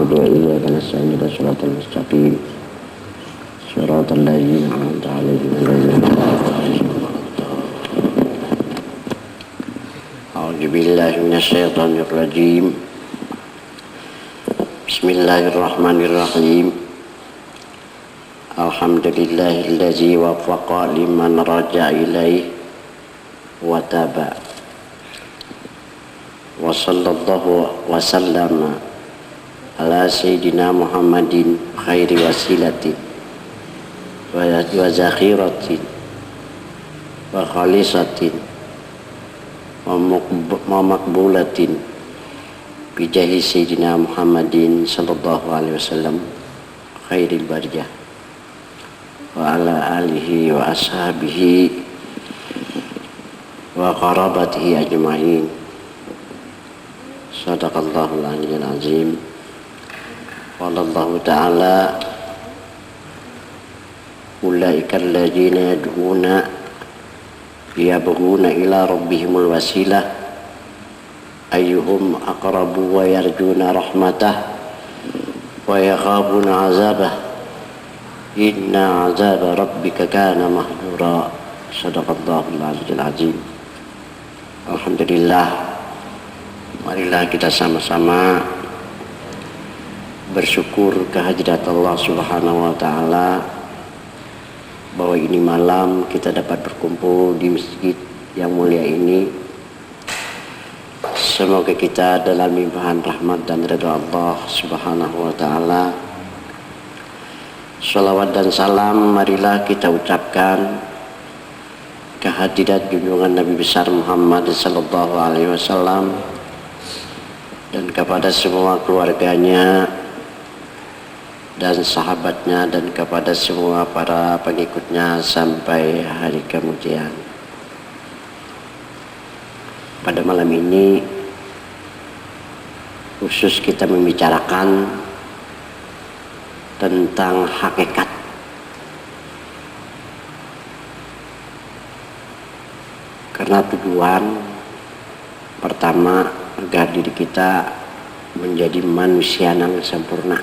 نعبد وإياك نستعين صراط المستقيم صراط الذين أنعمت عليهم غير المغضوب عليهم ولا الضالين. أعوذ بالله من الشيطان الرجيم. بسم الله الرحمن الرحيم. الحمد لله الذي وفق لمن رجع إليه وتاب. وصلى الله وسلم على سيدنا محمد خير وسيلة وذخيرة وخالصة ومقبولة بجاه سيدنا محمد صلى الله عليه وسلم خير البرية وعلى آله وأصحابه وقرابته أجمعين. Sadaqallahul aliyyil azim. Qala Allah ta'ala ulaika alladziina yad'una yabghuna ila rabbihimul wasilah ayyuhum aqrabu wa yarjuna rahmatah wa yakhafuna 'azabah inna 'azaba rabbika kana mahdura. Sadaqallahul aliyyil azim. Alhamdulillah, marilah kita sama-sama bersyukur kehadirat Allah Subhanahu wa Ta'ala bahwa ini malam kita dapat berkumpul di masjid yang mulia ini. Semoga kita dalam limpahan rahmat dan ridha Allah Subhanahu wa Ta'ala. Shalawat dan salam marilah kita ucapkan kehadirat junjungan Nabi besar Muhammad sallallahu alaihi wasallam dan kepada semua keluarganya dan sahabatnya dan kepada semua para pengikutnya sampai hari kemudian. Pada malam ini khusus kita membicarakan tentang hakikat. Karena tujuan pertama agar diri kita menjadi manusia yang sempurna.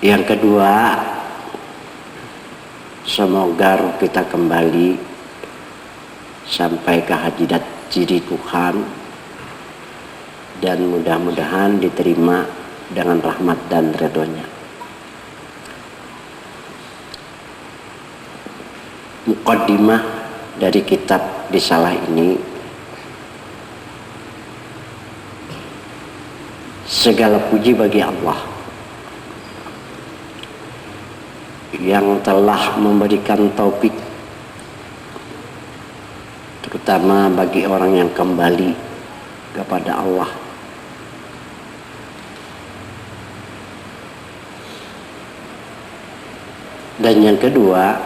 Yang kedua, semoga ruh kita kembali sampai ke hadirat diri Tuhan dan mudah-mudahan diterima dengan rahmat dan ridhonya. Muqaddimah dari kitab risalah ini, segala puji bagi Allah yang telah memberikan taufik terutama bagi orang yang kembali kepada Allah. Dan yang kedua,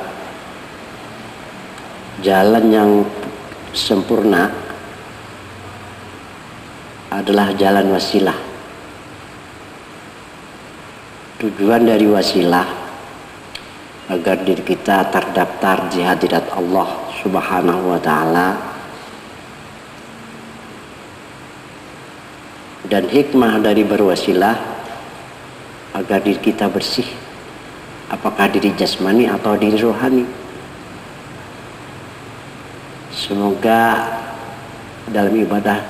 jalan yang sempurna adalah jalan wasilah. Tujuan dari wasilah agar diri kita terdaftar di hadirat Allah Subhanahu wa Ta'ala, dan hikmah dari berwasilah agar diri kita bersih, apakah diri jasmani atau diri rohani. Semoga dalam ibadah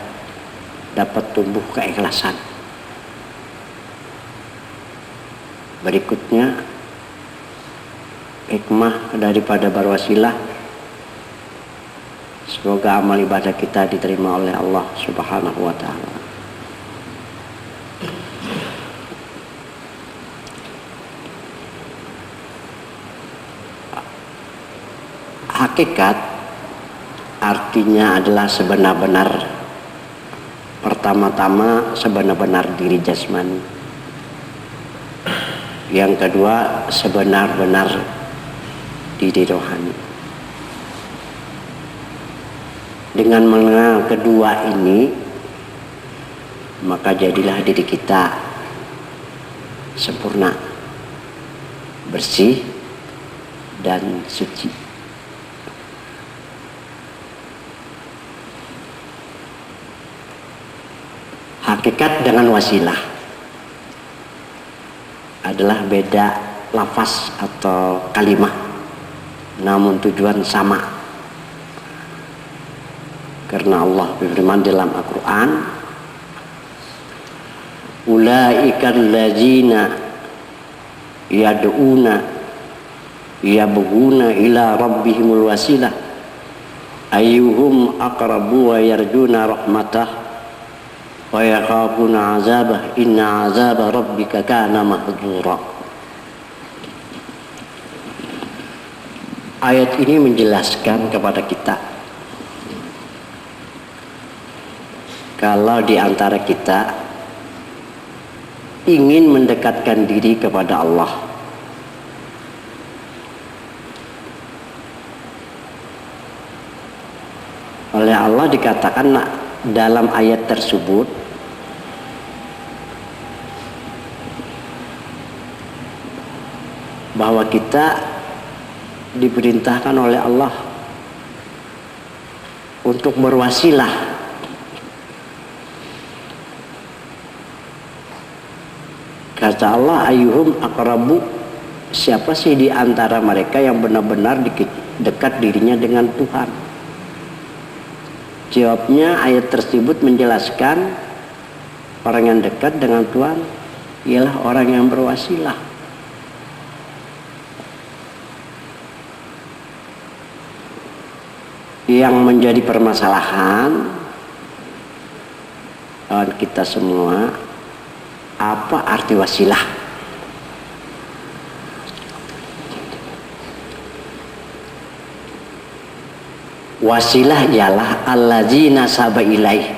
dapat tumbuh keikhlasan. Berikutnya, hikmah daripada berwasilah, semoga amal ibadah kita diterima oleh Allah Subhanahu wa Ta'ala. Hakikat artinya adalah sebenar-benar, pertama-tama sebenar-benar diri jasmani. Yang kedua, sebenar-benar diri rohani. Dengan mengenal kedua ini, maka jadilah diri kita sempurna, bersih, dan suci. dekat dengan wasilah. Adalah beda lafaz atau kalimat, namun tujuan sama. Karena Allah berfirman dalam Al-Quran, ulaika allazina yad'una yabghuna ila rabbihimul wasilah ayyuhum aqrabu wa yarjuna rahmatah wa yakhafuna azabah inna azaba rabbika kana mahdzura. Ayat ini menjelaskan kepada kita kalau di antara kita ingin mendekatkan diri kepada Allah, oleh Allah dikatakan dalam ayat tersebut bahwa kita diperintahkan oleh Allah untuk berwasilah. Kata Allah, ayyuhum aqrabu, siapa sih di antara mereka yang benar-benar dekat dirinya dengan Tuhan? Jawabnya ayat tersebut menjelaskan orang yang dekat dengan Tuhan ialah orang yang berwasilah. Yang menjadi permasalahan kita semua, apa arti wasilah? Wasilah ialah allazina saba ilaih,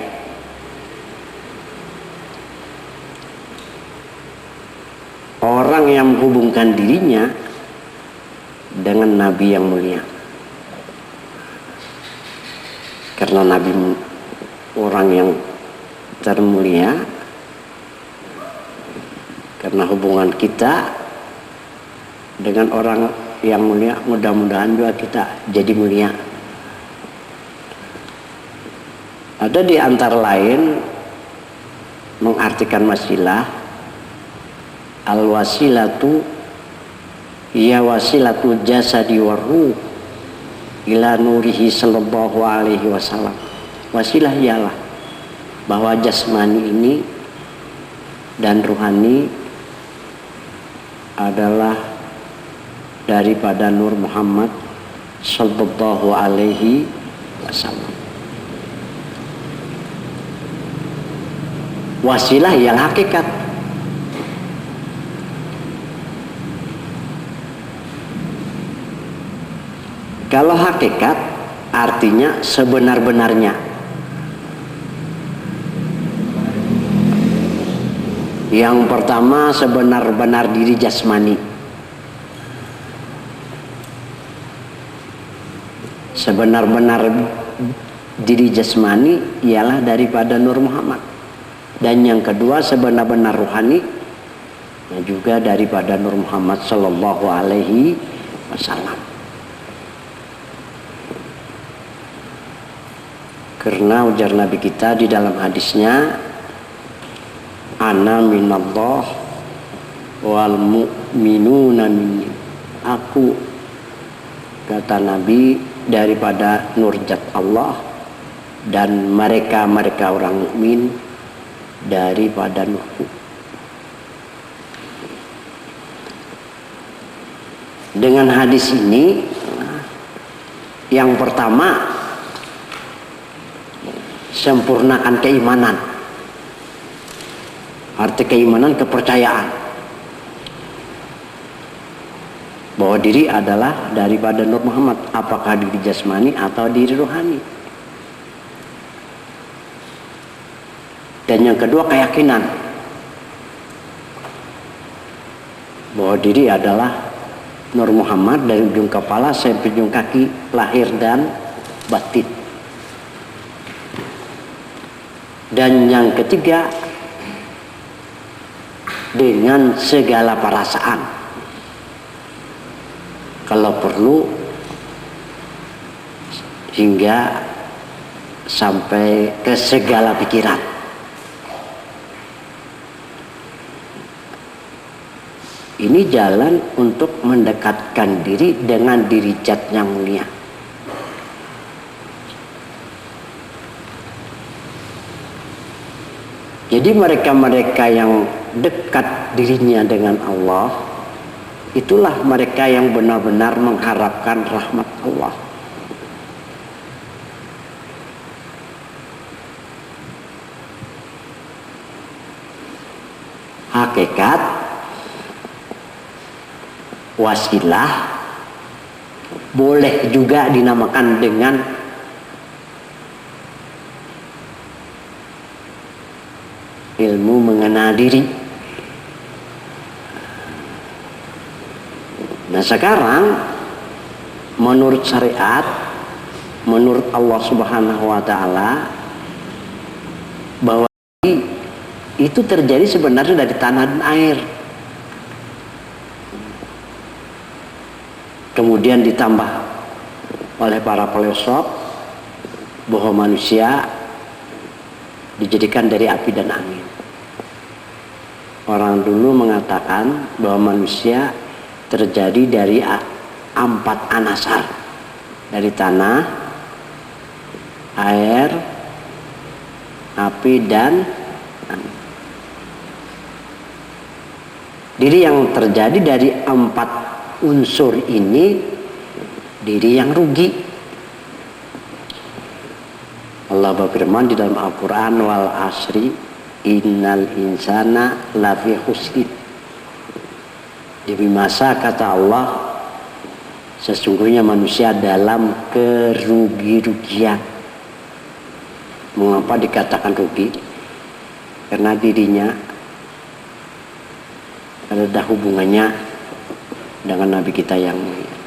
orang yang menghubungkan dirinya dengan Nabi yang mulia. Karena Nabi orang yang termulia, karena hubungan kita dengan orang yang mulia, mudah-mudahan juga kita jadi mulia. Ada di antara lain mengartikan wasilah, al-wasilatu ya wasilatu jasadi wa ruh ila nurihi sallallahu alaihi wasallam. Wasilah ialah bahwa jasmani ini dan ruhani adalah daripada Nur Muhammad sallallahu alaihi wasallam. Wasilah yang hakikat. Kalau hakikat artinya sebenar-benarnya. Yang pertama sebenar-benar diri jasmani. Sebenar-benar diri jasmani ialah daripada Nur Muhammad. Dan yang kedua sebenar-benar ruhani juga daripada Nur Muhammad sallallahu alaihi wasallam. Karena ujar Nabi kita di dalam hadisnya, ana minallah wal mu'minuna minni. Aku, kata Nabi, daripada nurjat Allah, dan mereka orang mukmin daripada nurku. Dengan hadis ini, yang pertama sempurnakan keimanan. Arti keimanan kepercayaan bahwa diri adalah daripada Nur Muhammad, apakah diri jasmani atau diri rohani. Dan yang kedua keyakinan bahwa diri adalah Nur Muhammad dari ujung kepala sampai ujung kaki, lahir dan batin. Dan yang ketiga dengan segala perasaan, kalau perlu hingga sampai ke segala pikiran. Ini jalan untuk mendekatkan diri dengan diri zat yang mulia. Jadi mereka-mereka yang dekat dirinya dengan Allah, itulah mereka yang benar-benar mengharapkan rahmat Allah. Hakikat wasilah boleh juga dinamakan dengan ilmu mengenal diri. Nah sekarang menurut syariat, menurut Allah Subhanahu wa Ta'ala, bahwa itu terjadi sebenarnya dari tanah dan air, kemudian ditambah oleh para filosof bahwa manusia dijadikan dari api dan angin. Orang dulu mengatakan bahwa manusia terjadi dari 4 anasar, dari tanah, air, api, dan angin. Diri yang terjadi dari 4 unsur ini diri yang rugi. Allah berfirman di dalam Al-Quran, wal asri innal insana lafi khusrin. Demi masa, kata Allah, sesungguhnya manusia dalam kerugi-rugian. Mengapa dikatakan rugi? Karena dirinya ada hubungannya dengan Nabi kita yang mulia.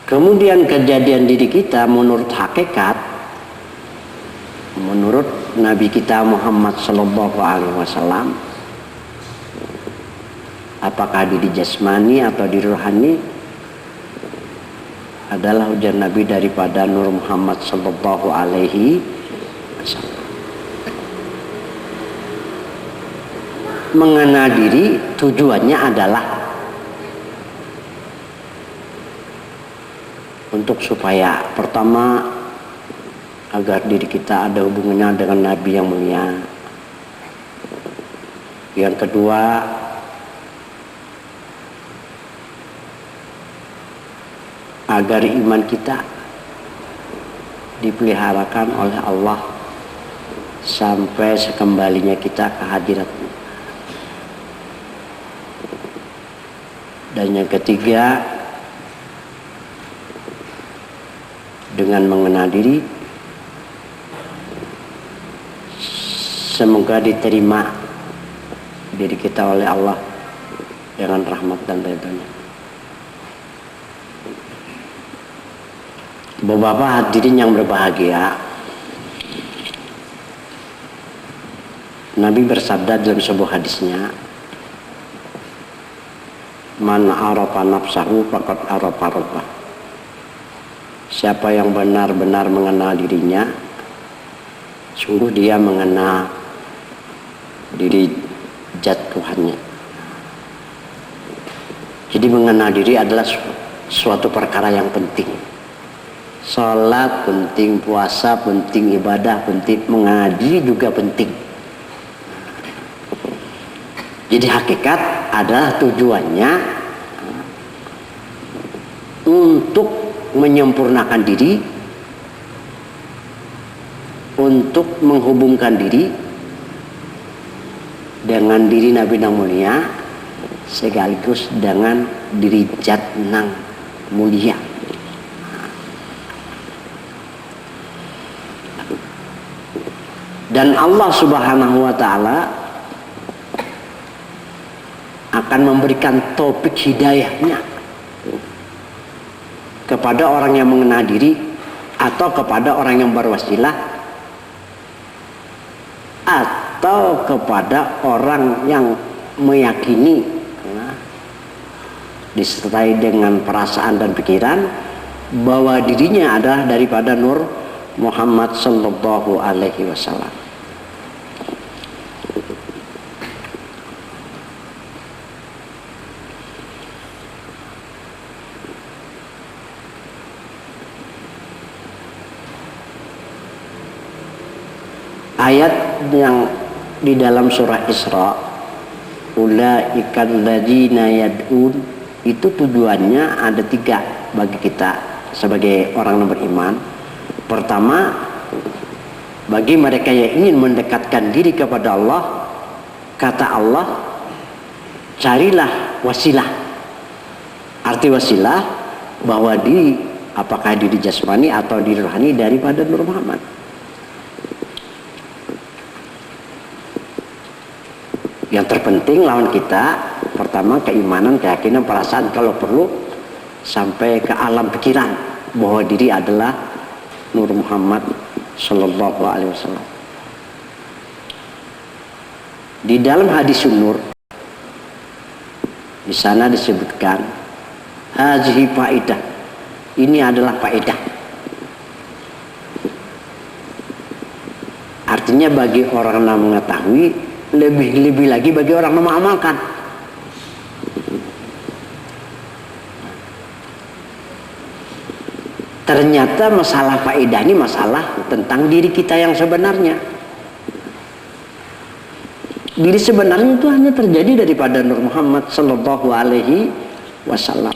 Kemudian kejadian diri kita menurut hakikat, menurut Nabi kita Muhammad Sallallahu Alaihi Wasallam, apakah diri jasmani atau diri rohani, adalah ujar Nabi daripada Nur Muhammad Sallallahu Alaihi Wasallam. Mengenal diri tujuannya adalah untuk supaya pertama agar diri kita ada hubungannya dengan Nabi yang mulia. Yang kedua, agar iman kita dipeliharakan oleh Allah sampai sekembalinya kita ke hadirat-Nya. Dan yang ketiga, dengan mengenal diri, semoga diterima diri kita oleh Allah dengan rahmat dan ridha-Nya. Bapak-bapak hadirin yang berbahagia, Nabi bersabda dalam sebuah hadisnya, man arafa nafsahu faqad arafa rabbah. Siapa yang benar-benar mengenal dirinya, sungguh dia mengenal diri zat Tuhannya. Jadi mengenal diri adalah suatu perkara yang penting. Salat penting, puasa penting, ibadah penting, mengenal diri juga penting. Jadi hakikat adalah tujuannya untuk menyempurnakan diri, untuk menghubungkan diri dengan diri Nabi nang mulia, sekaligus dengan diri zat nang mulia. Dan Allah Subhanahu wa Ta'ala akan memberikan taufik hidayahnya kepada orang yang mengenal diri, atau kepada orang yang berwasilah, atau kepada orang yang meyakini disertai dengan perasaan dan pikiran bahwa dirinya adalah daripada Nur Muhammad sallallahu alaihi wasallam. Ayat yang di dalam surah Isra, ulaikal ladzina yad'un, itu tujuannya ada 3 bagi kita sebagai orang yang beriman. Pertama, bagi mereka yang ingin mendekatkan diri kepada Allah, kata Allah, carilah wasilah. Arti wasilah bahwa diri, apakah diri jasmani atau diri rohani, daripada Nur Muhammad. Yang terpenting lawan kita, pertama keimanan, keyakinan, perasaan, kalau perlu sampai ke alam pikiran bahwa diri adalah Nur Muhammad sallallahu alaihi wasallam. Di dalam hadis Nur, di sana disebutkan hazihi faidah, ini adalah faedah. Artinya bagi orang yang mengetahui, lebih lagi bagi orang yang mengamalkan. Ternyata masalah faedah ini masalah tentang diri kita yang sebenarnya. Diri sebenarnya itu hanya terjadi daripada Nur Muhammad sallallahu alaihi wasallam.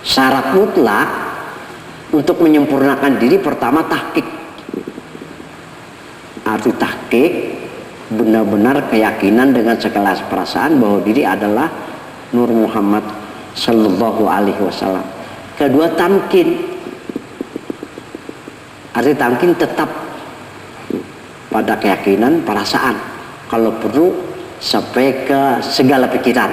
Syarat mutlak untuk menyempurnakan diri, pertama tahqiq. Arti tahqiq, benar-benar keyakinan dengan segala perasaan bahwa diri adalah Nur Muhammad sallallahu alaihi wasallam. Kedua, tamkin. Arti tamkin tetap pada keyakinan, perasaan, kalau perlu sampai ke segala pikiran.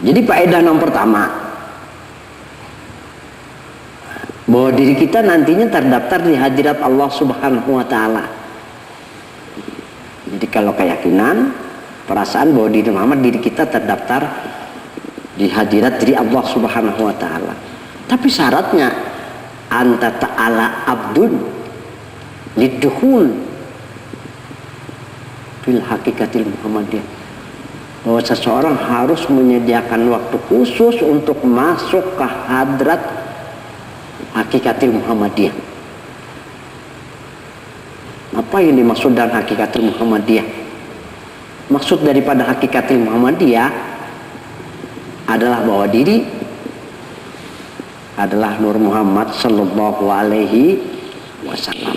Jadi faedah yang pertama, bahwa diri kita nantinya terdaftar di hadirat Allah Subhanahu wa taala. Jadi kalau keyakinan, perasaan bahwa diri Muhammad, diri kita terdaftar di hadirat diri Allah Subhanahu wa taala. Tapi syaratnya anta ta'ala abdun lidukhul fil hakikatil Muhammadiyah, bahwa seseorang harus menyediakan waktu khusus untuk masuk ke hadrat hakikatil Muhammadiyah. Apa yang dimaksud dengan hakikatil Muhammadiyah? Maksud daripada hakikatil Muhammadiyah adalah bahwa diri adalah Nur Muhammad sallallahu alaihi wasallam.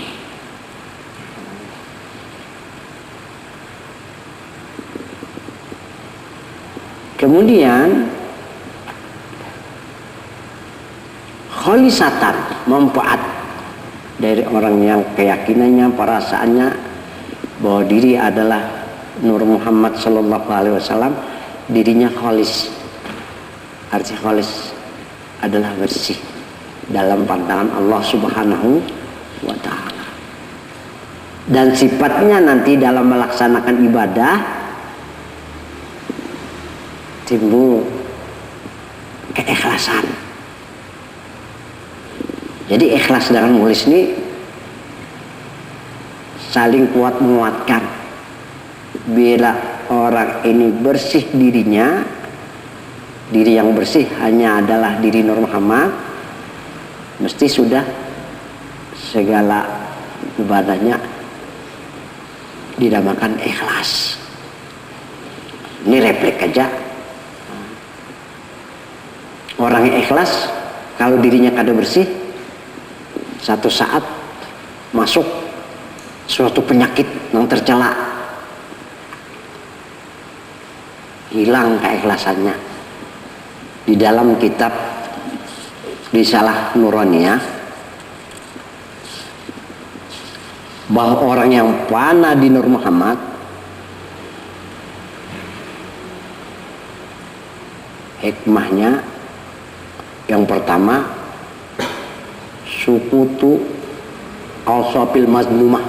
Kemudian kholisatan, manfaat dari orang yang keyakinannya, perasaannya bahwa diri adalah Nur Muhammad sallallahu alaihi wasallam, dirinya kholis. Arti kholis adalah bersih dalam pandangan Allah Subhanahu wa taala. Dan sifatnya nanti dalam melaksanakan ibadah timbul keikhlasan. Jadi ikhlas dengan mukhlis ini saling kuat menguatkan. Bila orang ini bersih dirinya, diri yang bersih hanya adalah diri Nur Muhammad, mesti sudah segala ibadahnya dinamakan ikhlas. Ini replik aja. Orang yang ikhlas, kalau dirinya kada bersih, satu saat masuk suatu penyakit yang tercela, hilang keikhlasannya. Di dalam kitab Risalah Nuraniyah, bahwa orang yang fana di Nur Muhammad hikmahnya yang pertama, sukutu awsafil mazmumah,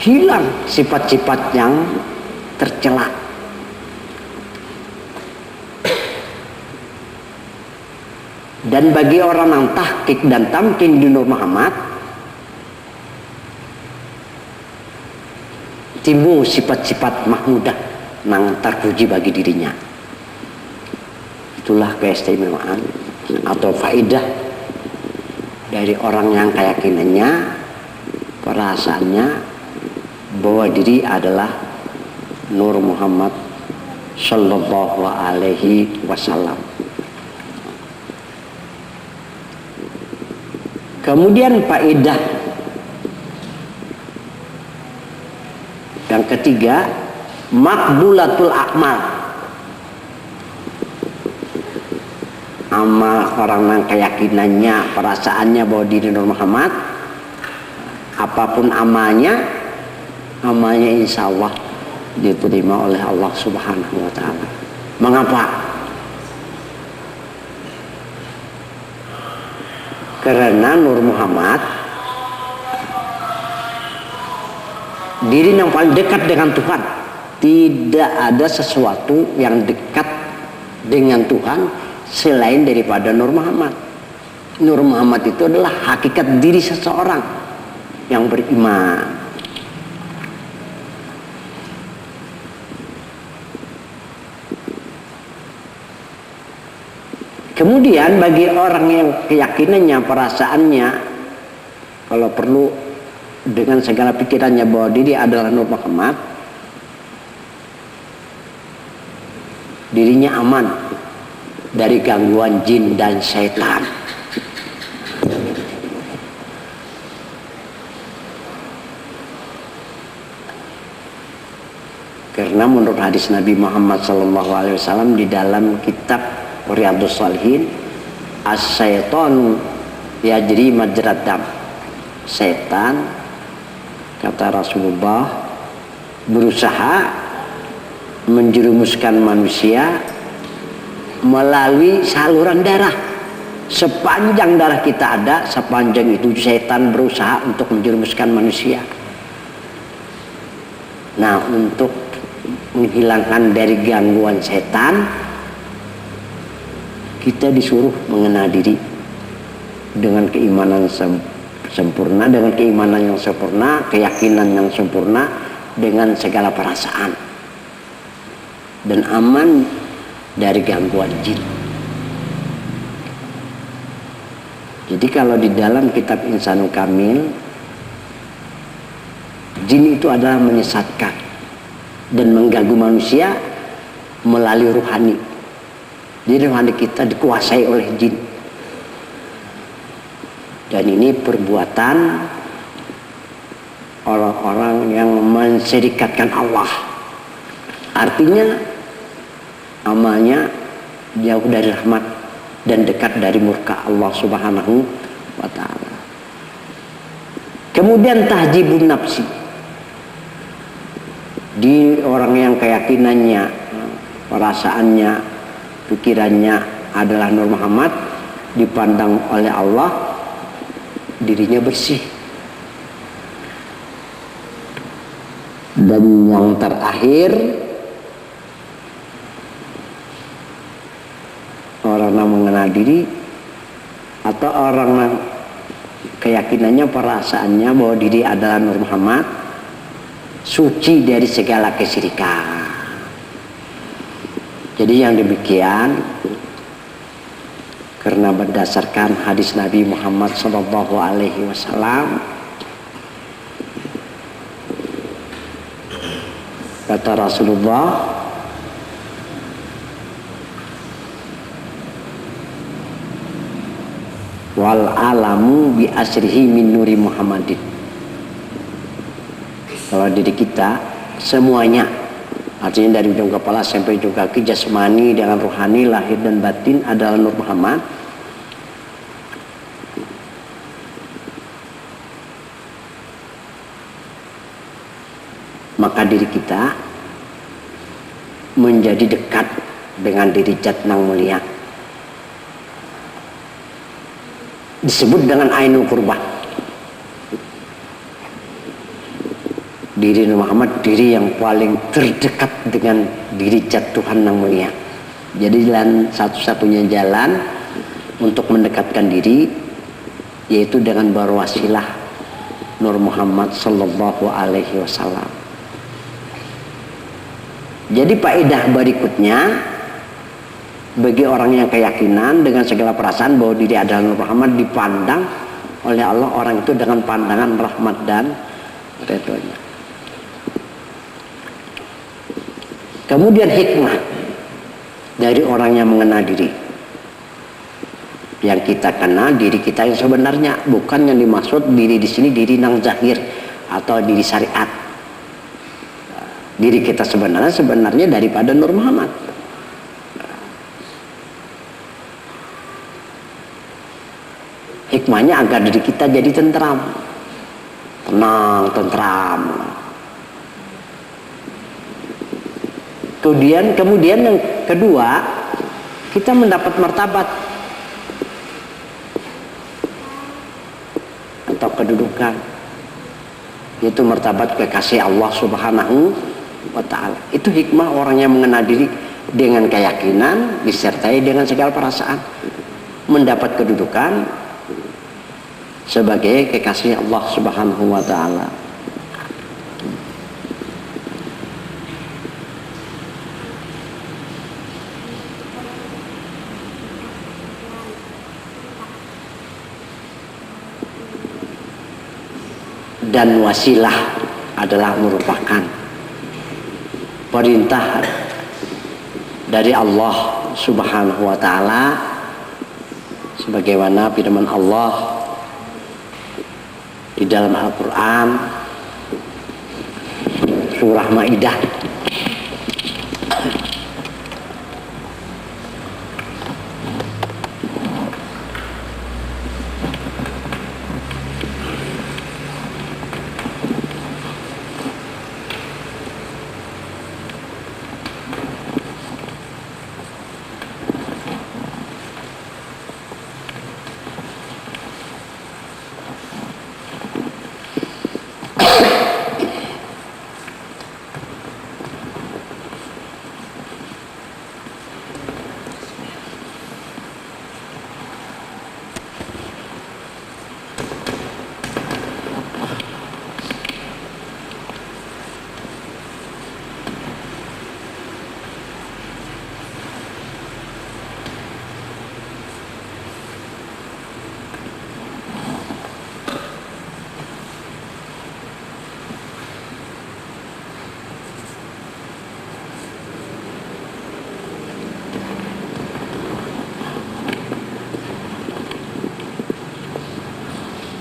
hilang sifat-sifat yang tercela. Dan bagi orang yang tahqiq dan tamkin di Nur Muhammad, timbul sifat-sifat mahmudah yang terpuji bagi dirinya. Itulah keistimewaan atau faidah dari orang yang keyakinannya, perasaannya bahwa diri adalah Nur Muhammad Sallallahu Alaihi Wasallam. Kemudian faedah yang ketiga, makbulatul akmal. Amal orang yang keyakinannya, perasaannya bahwa diri Nur Muhammad, apapun amalnya insya Allah diterima oleh Allah Subhanahu wa Ta'ala. Mengapa? Karena Nur Muhammad diri yang paling dekat dengan Tuhan. Tidak ada sesuatu yang dekat dengan Tuhan selain daripada Nur Muhammad. Nur Muhammad itu adalah hakikat diri seseorang yang beriman. Kemudian bagi orang yang keyakinannya, perasaannya, kalau perlu dengan segala pikirannya bahwa diri adalah Nur Muhammad, dirinya aman dari gangguan jin dan syaitan. Karena menurut hadis Nabi Muhammad SAW di dalam kitab Riyadhus Shalihin, as-syaitan yajri majrad dam. Setan, kata Rasulullah, berusaha menjerumuskan manusia melalui saluran darah. Sepanjang darah kita ada, sepanjang itu setan berusaha untuk menjerumuskan manusia. Nah, untuk menghilangkan dari gangguan setan, kita disuruh mengenal diri dengan keimanan sempurna, dengan keimanan yang sempurna, keyakinan yang sempurna, dengan segala perasaan, dan aman dari gangguan jin. Jadi kalau di dalam kitab Insanul Kamil, jin itu adalah menyesatkan dan mengganggu manusia melalui ruhani. Jadi rohani kita dikuasai oleh jin. Dan ini perbuatan orang-orang yang mensyirikatkan Allah. Artinya amalnya jauh dari rahmat dan dekat dari murka Allah Subhanahu wa Ta'ala. Kemudian tahjibun nafsi. Di orang yang keyakinannya, perasaannya, pikirannya adalah Nur Muhammad, dipandang oleh Allah, dirinya bersih. Dan yang terakhir, orang yang mengenal diri atau orang yang keyakinannya, perasaannya bahwa diri adalah Nur Muhammad, suci dari segala kesyirikan. Jadi yang demikian karena berdasarkan hadis Nabi Muhammad SAW, kata Rasulullah, wal alamu bi asrihi min nuri Muhammadin. Kalau diri kita semuanya, artinya dari ujung kepala sampai ujung kaki, jasmani dengan rohani, lahir dan batin adalah Nur Muhammad. Maka diri kita menjadi dekat dengan diri Zat yang mulia. Disebut dengan Ainul Qurbah. Diri Nur Muhammad, diri yang paling terdekat dengan diri Zat Tuhan yang mulia. Jadi jalan satu-satunya jalan untuk mendekatkan diri, yaitu dengan berwasilah Nur Muhammad sallallahu alaihi wasallam. Jadi faedah berikutnya bagi orang yang keyakinan dengan segala perasaan bahwa diri adalah Nur Muhammad, dipandang oleh Allah orang itu dengan pandangan rahmat dan ridhonya. Kemudian hikmah dari orang yang mengenal diri. Yang kita kenal diri kita yang sebenarnya, bukan yang dimaksud diri di sini diri nang zahir atau diri syariat. Diri kita sebenarnya daripada Nur Muhammad. Hikmahnya agar diri kita jadi tentram, tenang, tentram. Kemudian yang kedua, kita mendapat martabat atau kedudukan, yaitu martabat kekasih Allah Subhanahu wa ta'ala. Itu hikmah orang yang mengenal diri dengan keyakinan disertai dengan segala perasaan, mendapat kedudukan sebagai kekasih Allah Subhanahu wa ta'ala. Dan wasilah adalah merupakan perintah dari Allah Subhanahu wa ta'ala, sebagaimana firman Allah di dalam Al-Quran surah Maidah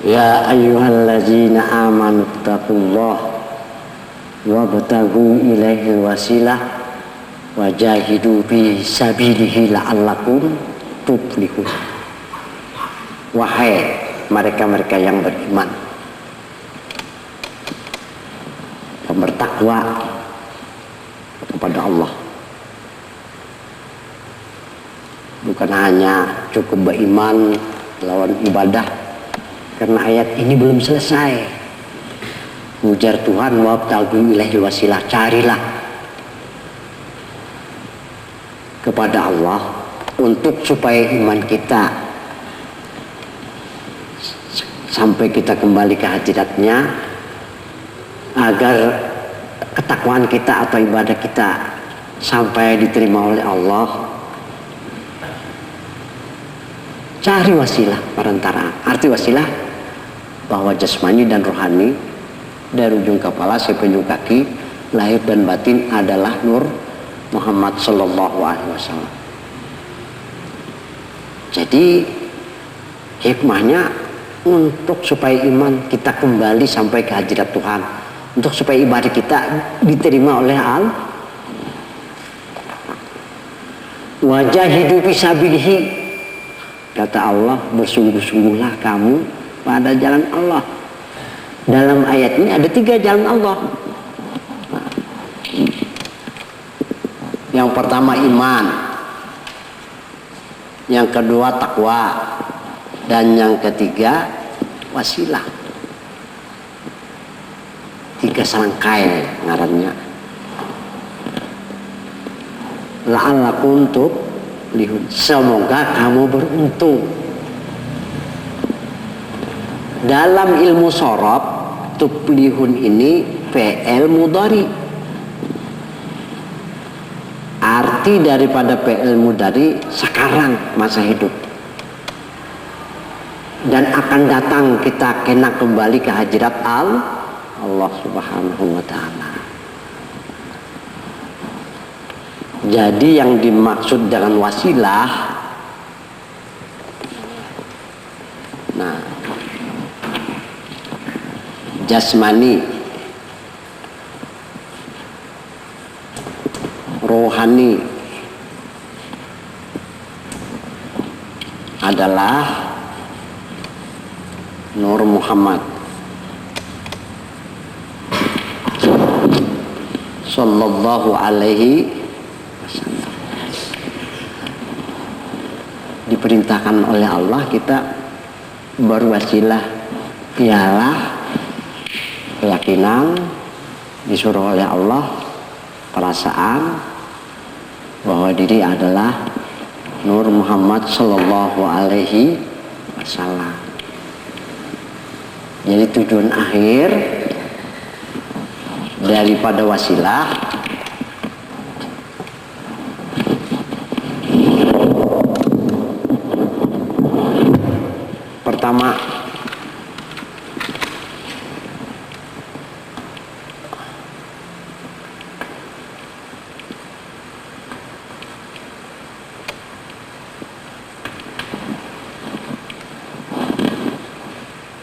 Ya ayyuhallazina amanu taqullaha wabtaghu ilaihi wasilah wajahidu fi sabilihi la'allakum tuflihun. Wahai mereka-mereka yang beriman dan bertakwa kepada Allah, bukan hanya cukup beriman lawan ibadah, karena ayat ini belum selesai. Ujar Tuhan, wabtaghu ilaihi wasilah, carilah kepada Allah untuk supaya iman kita sampai kita kembali ke hadiratnya, agar ketakwaan kita atau ibadah kita sampai diterima oleh Allah. Cari wasilah perantara. Arti wasilah bahwa jasmani dan rohani, dari ujung kepala sampai ujung kaki, lahir dan batin adalah Nur Muhammad sallallahu alaihi wasallam. Jadi hikmahnya untuk supaya iman kita kembali sampai ke hadirat Tuhan, untuk supaya ibadah kita diterima oleh Allah. Wajahidu fisabilihi, kata Allah, bersungguh-sungguhlah kamu pada jalan Allah. Dalam ayat ini ada 3 jalan Allah. Yang pertama iman, yang kedua takwa, dan yang ketiga wasilah. 3 serangkai ngarannya. La'allakum tuflihun. Semoga kamu beruntung. Dalam ilmu sorof, tuflihun ini fi'il mudhari. Arti daripada fi'il mudhari sekarang masa hidup. Dan akan datang kita kena kembali ke hadirat Allah Subhanahu wa ta'ala. Jadi yang dimaksud dengan wasilah, nah, jasmani, rohani adalah Nur Muhammad sallallahu alaihi wasallam. Diperintahkan oleh Allah kita berwasilah, ialah keyakinan, disuruh oleh Allah perasaan bahwa diri adalah Nur Muhammad sallallahu alaihi wasallam. Jadi tujuan akhir daripada wasilah pertama,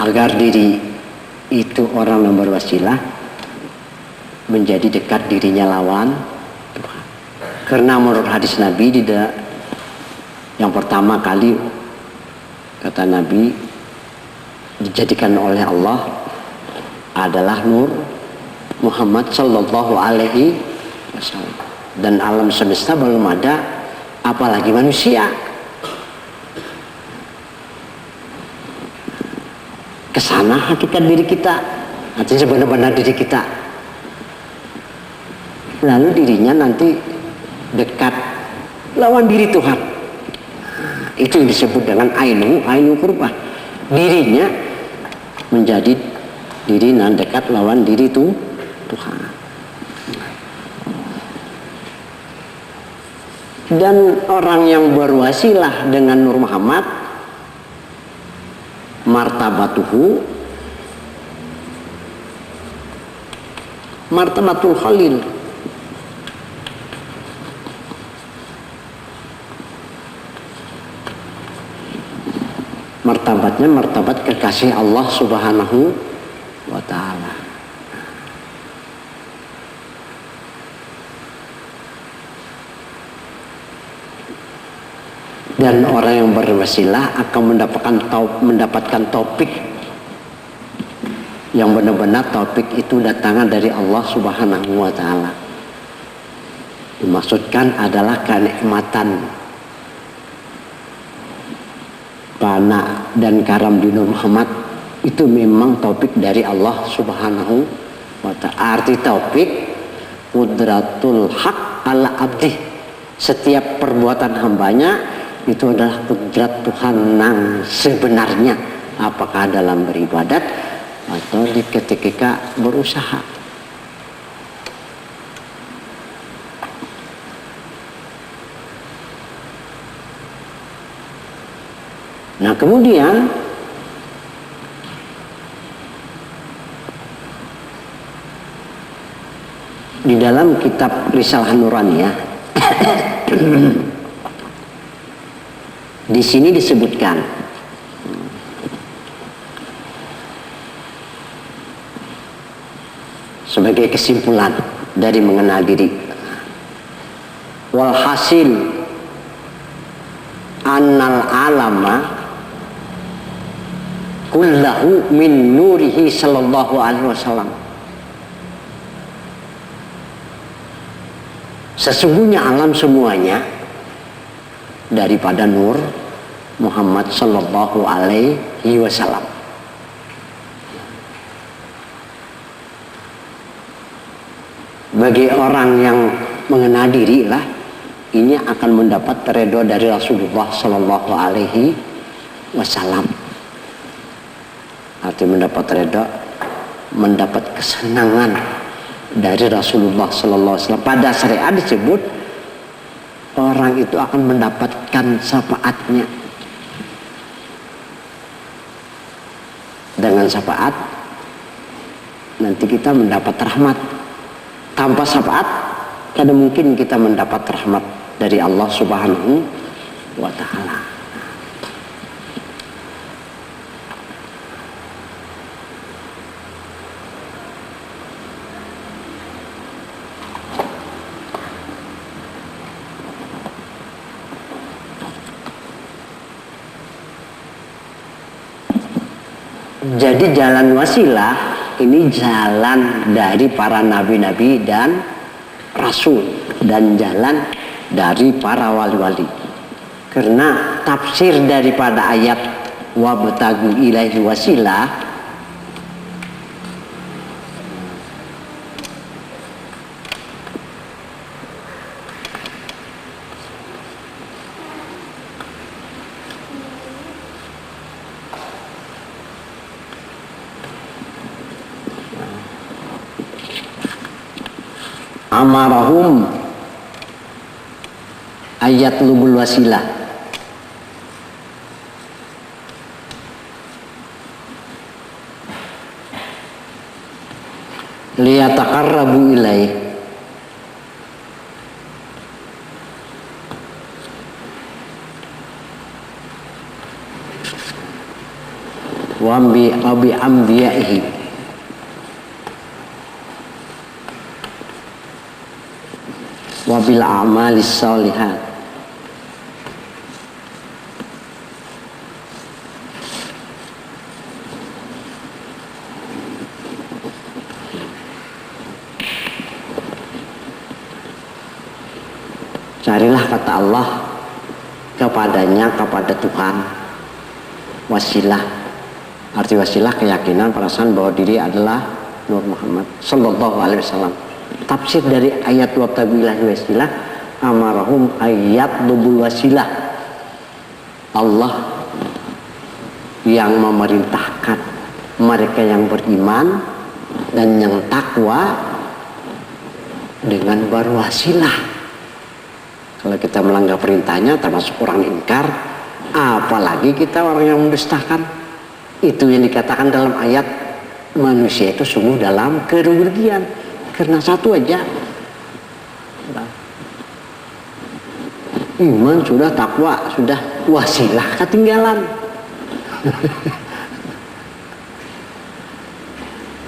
agar diri itu orang yang berwasilah menjadi dekat dirinya lawan Tuhan. Karena menurut hadis Nabi yang pertama kali kata Nabi dijadikan oleh Allah adalah Nur Muhammad sallallahu alaihi wasallam. Dan alam semesta belum ada, apalagi manusia. Kesana hakikat diri kita, artinya sebenar-benar diri kita. Lalu dirinya nanti dekat lawan diri Tuhan. Itu yang disebut dengan ainu qurbah. Dirinya menjadi diri dan dekat lawan diri Tuhan. Dan orang yang berwasilah dengan Nur Muhammad, martabatuhu martabatul khalil, martabatnya martabat kekasih Allah Subhanahu wa ta'ala. Dan orang yang berwasilah akan mendapatkan topik yang benar-benar topik itu datangnya dari Allah Subhanahu wa ta'ala. Dimaksudkan adalah kenikmatan pana dan karam di Nur Muhammad itu memang topik dari Allah Subhanahu wa ta'ala. Arti topik qudratul haq ala abdi, setiap perbuatan hambanya itu adalah kudrat Tuhan yang sebenarnya, apakah dalam beribadat atau ketika berusaha. Nah kemudian di dalam kitab Risalah Nuraniyah di sini disebutkan sebagai kesimpulan dari mengenal diri, walhasil annal alama kullahu min nurihi sallallahu alaihi wasallam. Sesungguhnya alam semuanya daripada Nur Muhammad sallallahu alaihi wasallam. Bagi orang yang mengenal diri lah, ini akan mendapat ridho dari Rasulullah Sallallahu Alaihi Wasallam. Arti mendapat ridho, mendapat kesenangan dari Rasulullah Sallallahu Alaihi Wasallam. Pada syariat disebut orang itu akan mendapatkan syafaatnya. Dengan syafaat nanti kita mendapat rahmat. Tanpa syafaat tidak mungkin kita mendapat rahmat dari Allah Subhanahu wa Ta'ala. Jadi jalan wasilah ini jalan dari para nabi-nabi dan rasul, dan jalan dari para wali-wali. Karena tafsir daripada ayat wabtagu ilaihi wasilah amarahum ayat lubul wasilah, liyataqarrabu ilaih, wa bi ambiyaihi, wabil a'malis sholihat, carilah kata Allah kepadanya, kepada Tuhan wasilah. Arti wasilah keyakinan, perasaan bahwa diri adalah Nur Muhammad Sallallahu Alaihi Wasallam. Tafsir dari ayat wabtagu ilaihi wasilah, amarahum ayat lubul wasilah, Allah yang memerintahkan mereka yang beriman dan yang takwa dengan berwasilah. Kalau kita melanggar perintahnya termasuk orang ingkar, apalagi kita orang yang mendustakan. Itu yang dikatakan dalam ayat, manusia itu sungguh dalam kerugian karena satu aja, iman sudah, takwa sudah, wasilah ketinggalan.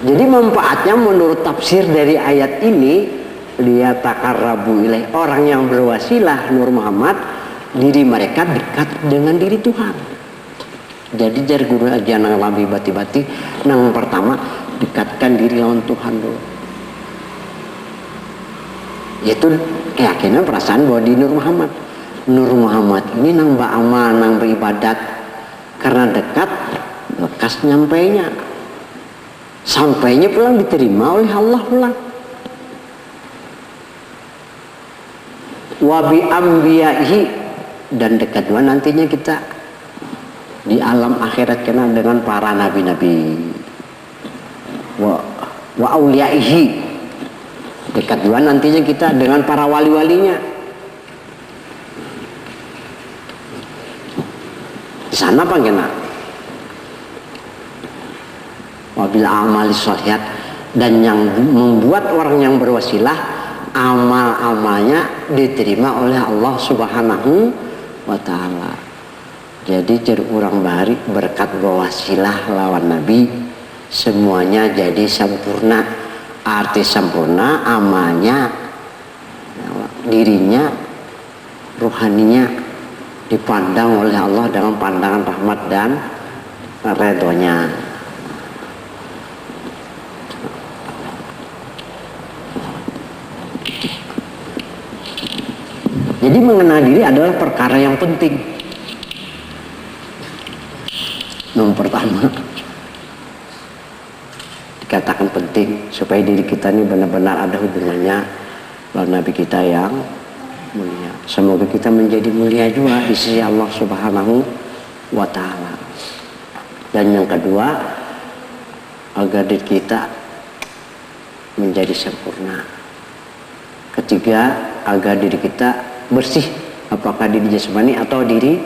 Jadi manfaatnya menurut tafsir dari ayat ini, liyataqarrabu ilaih, orang yang berwasilah Nur Muhammad, diri mereka dekat dengan diri Tuhan. Jadi dari guru aja nang lambi bati-bati, nang pertama dekatkan diri lawan Tuhan dulu. Yaitu keyakinan, perasaan bahwa di Nur Muhammad ini nang beramal, nang beribadat, karena dekat lekas nyampainya, sampainya pulang diterima oleh Allah pulang. Wabi ambiyaihi, dan dekat juga nantinya kita di alam akhirat kena dengan para nabi-nabi. Wa auliyaihi, dekat juga nantinya kita dengan para wali-walinya. Di sana apa kena? Wabil a'malis sholihat, dan yang membuat orang yang berwasilah amal-amalnya diterima oleh Allah Subhanahu wa Ta'ala. Jadi jadi orang bari berkat berwasilah lawan Nabi, semuanya jadi sempurna. Arti sempurna, amalnya, dirinya, ruhaninya dipandang oleh Allah dengan pandangan rahmat dan redhonya. Jadi mengenal diri adalah perkara yang penting. Nomor pertama dikatakan penting supaya diri kita ini benar-benar ada hubungannya dengan Nabi kita yang mulia. Semoga kita menjadi mulia juga di sisi Allah Subhanahu wa ta'ala. Dan yang kedua, agar diri kita menjadi sempurna. Ketiga, agar diri kita bersih, apakah diri jasmani atau diri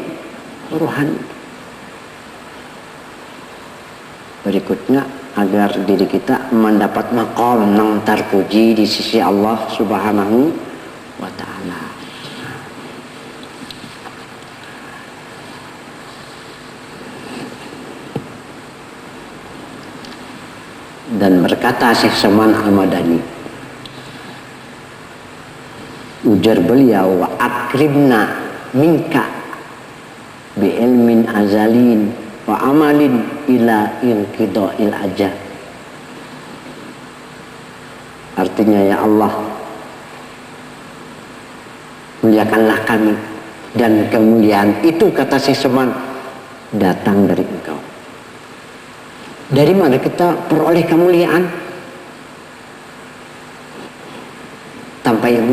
rohani. Berikutnya, agar diri kita mendapat maqam yang terpuji di sisi Allah Subhanahu wa ta'ala. Dan berkata Syekh Salman Al-Madani, ujar beliau, wa akrimna minka bi ilmin azalin wa amalin ila inqida'il ajal. Artinya, ya Allah, muliakanlah kami, dan kemuliaan itu, kata Syekh Salman, datang dari Engkau. Dari mana kita peroleh kemuliaan? Tanpa ilmu.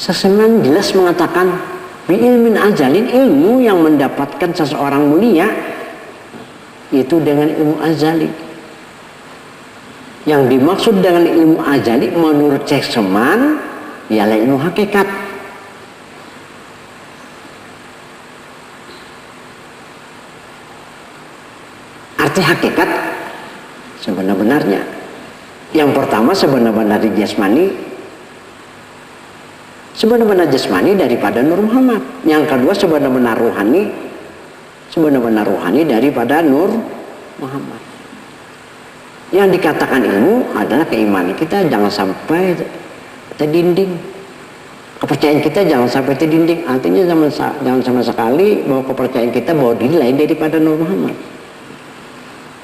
Seseman jelas mengatakan, bi'ilmin azalin, ilmu yang mendapatkan seseorang mulia itu dengan ilmu azali. Yang dimaksud dengan ilmu azali menurut Syekh Salman ialah ilmu hakikat. Arti hakikat sebenar-benarnya. Yang pertama, sebenar-benar jasmani, sebenar-benar jasmani daripada Nur Muhammad. Yang kedua, sebenar-benar rohani, sebenar-benar rohani daripada Nur Muhammad. Yang dikatakan ilmu adalah keimanan kita jangan sampai terdinding, kepercayaan kita jangan sampai terdinding. Artinya jangan sama sekali bahwa kepercayaan kita bahwa diri lain daripada Nur Muhammad.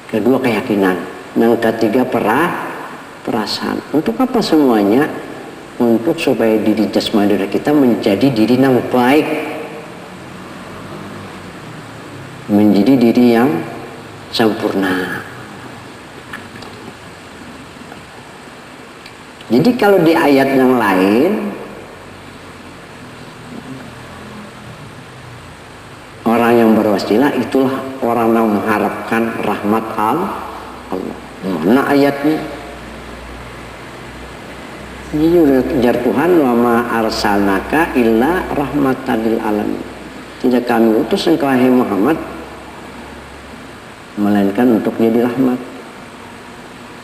Kedua, keyakinan. Yang ketiga, perasaan. Untuk apa semuanya? Untuk supaya diri jasmani kita menjadi diri yang baik, menjadi diri yang sempurna. Jadi kalau di ayat yang lain, orang yang berwasilah itulah orang yang mengharapkan rahmat Allah. Mana ayatnya? Ini ujar Tuhan, wa ma arsalnaka illa rahmatan lil alamin. Tidak kami utus engkau wahai Muhammad melainkan untuk jadi rahmat.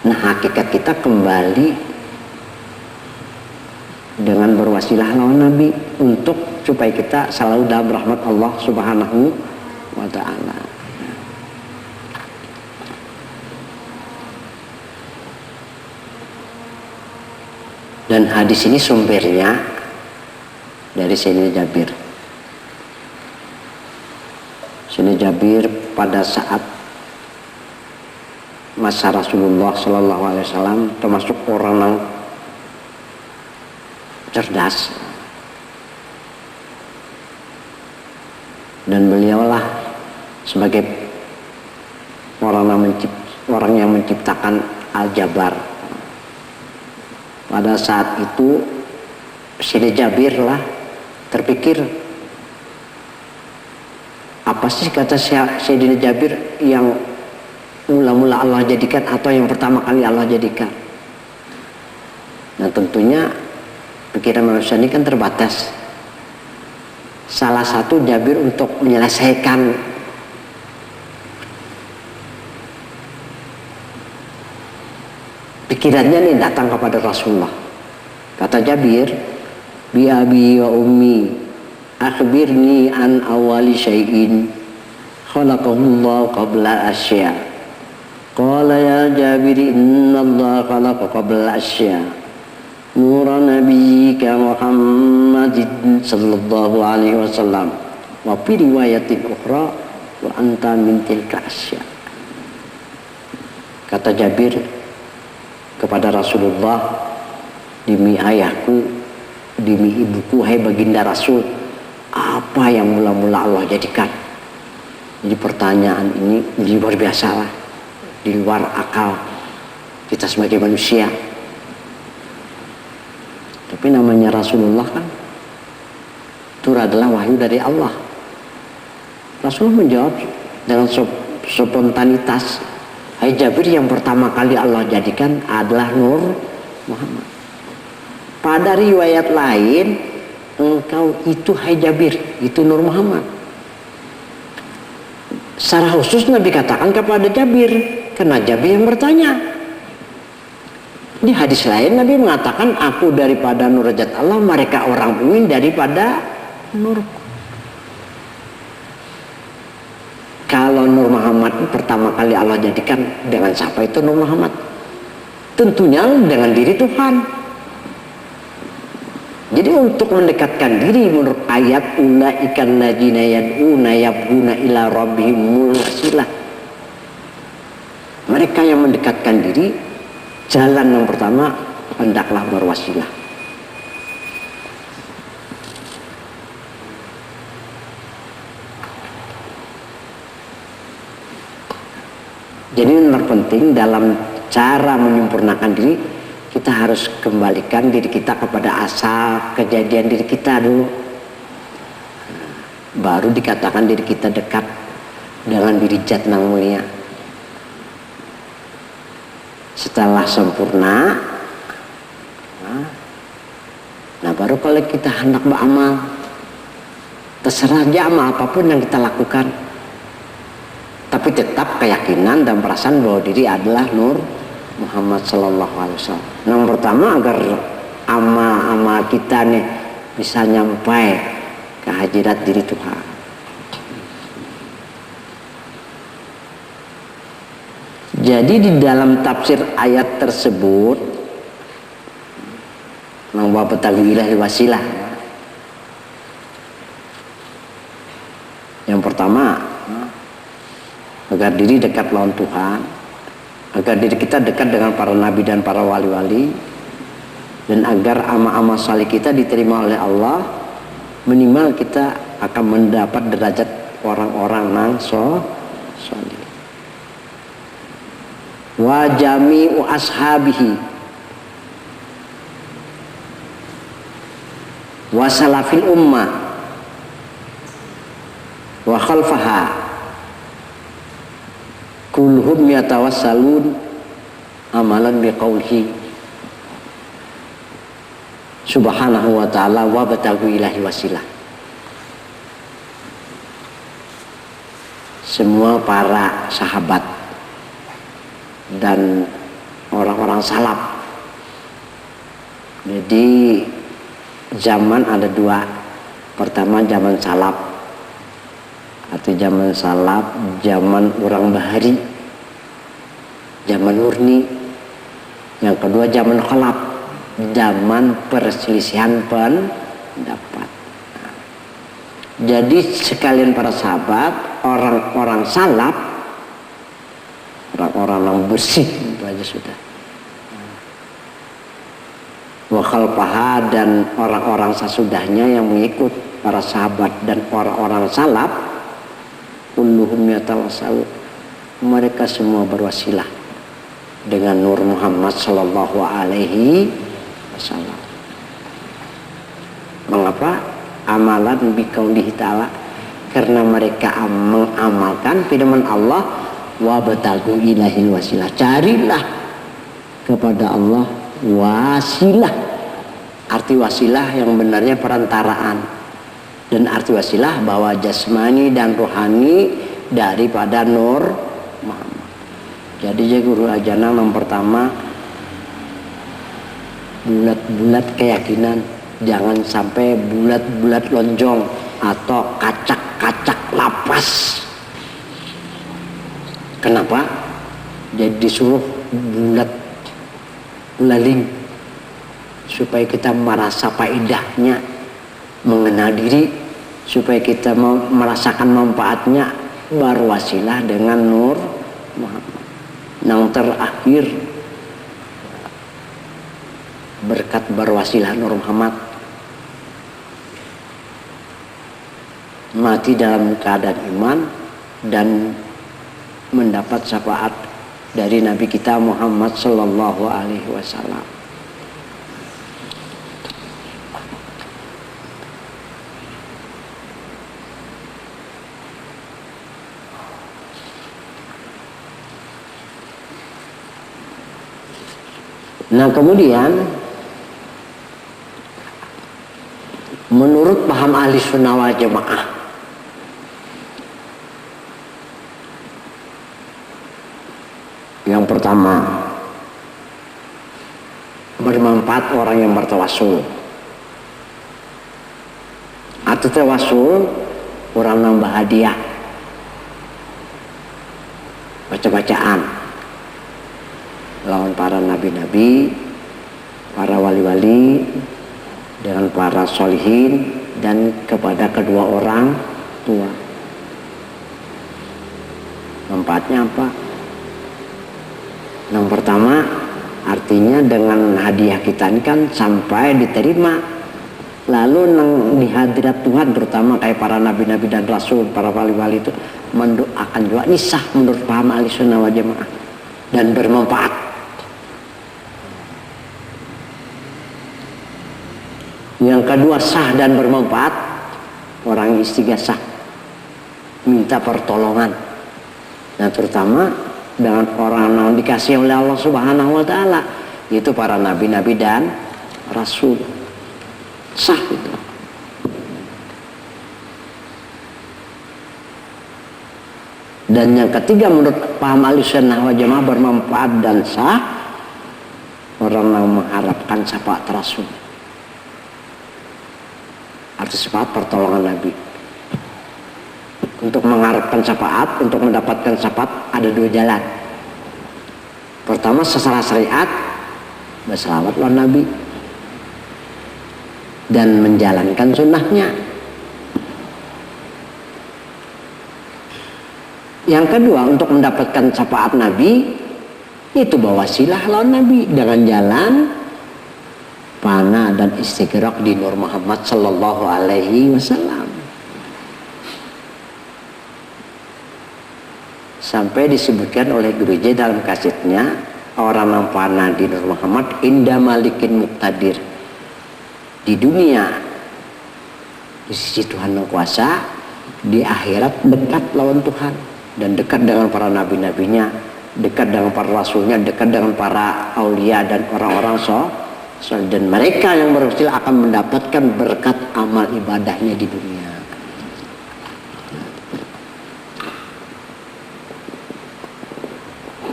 Nah, hakikat kita kembali dengan berwasilah lawan Nabi untuk supaya kita selalu dalam rahmat Allah Subhanahu wa ta'ala. Dan hadis ini sumbernya dari Sayyidina Jabir. Sayyidina Jabir pada saat masa Rasulullah Sallallahu Alaihi Wasallam termasuk orang yang cerdas, dan beliaulah sebagai orang yang menciptakan Al-Jabar. Pada saat itu Sayyidina Jabir lah terpikir, apa sih kata Sayyidina Jabir yang mula-mula Allah jadikan atau yang pertama kali Allah jadikan. Nah, tentunya pikiran manusia ini kan terbatas. Salah satu Jabir untuk menyelesaikan pikirannya nih datang kepada Rasulullah. Kata Jabir, bi abi wa ummi akhbirni an awali syai'in khalaqahullahu qabla asya. Qala ya Jabir, inna Allah khalaqa qabla asya nura nabiyyika Muhammadin sallallahu alaihi wasallam wa fi riwayatin ukhra wa anta min tilka asya. Kata Jabir kepada Rasulullah, demi ayahku, demi ibuku, hai baginda Rasul, apa yang mula-mula Allah jadikan? Jadi pertanyaan ini luar biasa lah, di luar akal kita sebagai manusia. Tapi namanya Rasulullah kan itu adalah wahyu dari Allah. Rasulullah menjawab dengan spontanitas. Hai Jabir, yang pertama kali Allah jadikan adalah Nur Muhammad. Pada riwayat lain, engkau itu hai Jabir, itu Nur Muhammad. Secara khusus Nabi katakan kepada Jabir, karena Jabir yang bertanya. Di hadis lain Nabi mengatakan, aku daripada nur zat Allah, mereka orang mukmin daripada nur. Kalau Nur Muhammad pertama kali Allah jadikan, dengan siapa itu Nur Muhammad? Tentunya dengan diri Tuhan. Jadi untuk mendekatkan diri menurut ayat ulaikal ladzina yad'una yabghuna ila rabbihimul wasilah, mereka yang mendekatkan diri, jalan yang pertama hendaklah berwasilah. Jadi yang terpenting dalam cara menyempurnakan diri, kita harus kembalikan diri kita kepada asal kejadian diri kita dulu. Baru dikatakan diri kita dekat dengan diri zat yang mulia. Setelah sempurna, nah baru kalau kita hendak beramal, terserah aja amal apapun yang kita lakukan. Tapi tetap keyakinan dan perasaan bahwa diri adalah Nur Muhammad Sallallahu Alaihi Wasallam. Yang pertama agar amal-amal kita nih bisa nyampai ke hadirat diri Tuhan. Jadi di dalam tafsir ayat tersebut, bahwa betagu ilahi wasilah. Yang pertama, agar diri dekat lawan Tuhan, agar diri kita dekat dengan para nabi dan para wali-wali, dan agar amal-amal saleh kita diterima oleh Allah, minimal kita akan mendapat derajat orang-orang yang saleh. Wa jami'u ashabihi wa salafil ummah wa khalfaha kulluhum yatawassalun amalan biqaulihi subhanahu wa ta'ala wa batagu ilahi wasilah. Semua para sahabat dan orang-orang salaf. Jadi zaman ada dua. Pertama zaman salaf, atau zaman salaf, zaman orang bahari, zaman murni. Yang kedua zaman khalaf, zaman perselisihan pendapat. Jadi sekalian para sahabat, orang-orang salaf, orang-orang yang bersih, itu aja sudah. Wa khalfaha, dan orang-orang sesudahnya yang mengikut para sahabat dan orang-orang salaf, kulluhum yatawassalu, mereka semua berwasilah dengan Nur Muhammad sallallahu alaihi wasallam. Mengapa? Amalan biqaulihi ta'ala, karena mereka mengamalkan firman Allah, wa batagu ilahil wasilah, carilah kepada Allah wasilah. Arti wasilah yang benarnya perantaraan, dan arti wasilah bahwa jasmani dan rohani daripada Nur Muhammad. Jadi guru ajana yang pertama, bulat-bulat keyakinan, jangan sampai bulat-bulat lonjong atau kacak-kacak lapas. Kenapa? Jadi disuruh bulat laling, supaya kita merasa faedahnya mengenal diri, supaya kita merasakan manfaatnya berwasilah dengan Nur Muhammad. Yang terakhir, berkat berwasilah Nur Muhammad, mati dalam keadaan iman dan mendapat syafaat dari Nabi kita Muhammad sallallahu alaihi wasallam. Nah kemudian menurut paham ahli sunnah wal jamaah, yang pertama, bermanfaat orang yang bertawasul. Atau tawasul orang nambah hadiah, baca-bacaan lawan para nabi-nabi, para wali-wali, dengan para solihin, dan kepada kedua orang tua. Manfaatnya apa? Yang pertama, artinya dengan hadiah kita ini kan sampai diterima, lalu di hadirat Tuhan, terutama kayak para nabi-nabi dan rasul, para wali-wali itu mendoakan juga. Ini sah menurut paham ahli sunnah wal jamaah dan bermanfaat. Yang kedua, sah dan bermanfaat orang istighasah, minta pertolongan. Nah terutama dengan orang yang dikasih oleh Allah Subhanahu wa Ta'ala, itu para nabi-nabi dan rasul. Sah itu. Dan yang ketiga menurut paham ahlussunnah wal jamaah bermanfaat dan sah orang yang mengharapkan syafaat rasul. Arti syafaat pertolongan Nabi. Untuk mengharapkan syafaat, untuk mendapatkan syafaat ada dua jalan. Pertama secara syariat, berselawat lawan Nabi dan menjalankan sunnahnya. Yang kedua, untuk mendapatkan syafaat Nabi, itu berwasilah lawan Nabi dengan jalan fana dan istighraq di Nur Muhammad sallallahu alaihi wasallam. Sampai disebutkan oleh Guru J dalam kasetnya, orang yang fana di Nur Muhammad inda malikin muqtadir, di dunia di sisi Tuhan yang kuasa, di akhirat dekat lawan Tuhan dan dekat dengan para nabi-nabinya, dekat dengan para rasulnya, dekat dengan para aulia dan orang-orang dan mereka yang berwasilah akan mendapatkan berkat amal ibadahnya di dunia.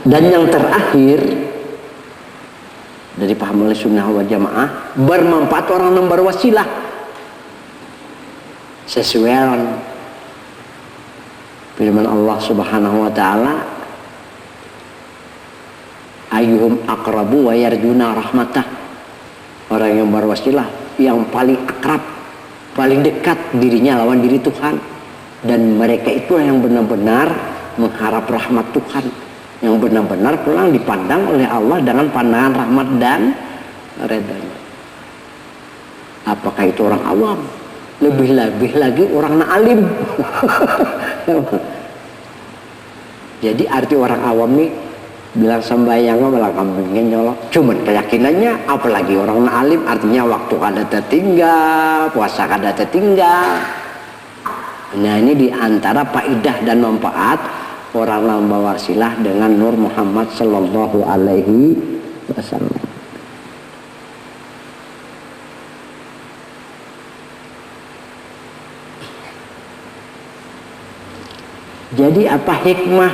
Dan yang terakhir dari paham ahlussunnah wal jamaah, bermanfaat orang yang berwasilah sesuai firman Allah Subhanahu wa Ta'ala, ayyuhum aqrabu wa yarjuna rahmatah. Orang yang berwasilah yang paling akrab, paling dekat dirinya lawan diri Tuhan, dan mereka itu yang benar-benar mengharap rahmat Tuhan, yang benar-benar pulang dipandang oleh Allah dengan pandangan rahmat dan redanya. Apakah itu orang awam? Lebih-lebih lagi orang alim. Jadi arti orang awam nih bilang sembahyang malah kambingnya nyolok, cuman keyakinannya. Apalagi orang alim, artinya waktu kada tertinggal, puasa kada tertinggal. Nah ini diantara faidah dan manfaat orang yang berwasilah dengan Nur Muhammad sallallahu alaihi wasallam. Jadi apa hikmah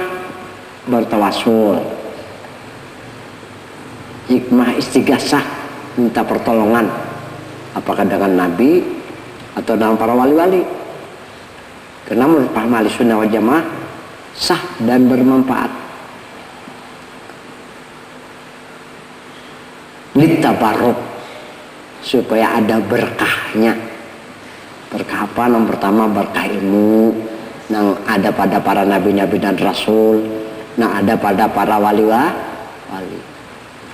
bertawasul? Hikmah istighasah, minta pertolongan, apakah dengan Nabi atau dengan para wali-wali? Karena menurut paham ahlussunnah wal jamaah sah dan bermanfaat. Litabarruk, supaya ada berkahnya. Berkah apa? Yang pertama berkah ilmu yang ada pada para nabi-nabi dan rasul, yang ada pada para wali.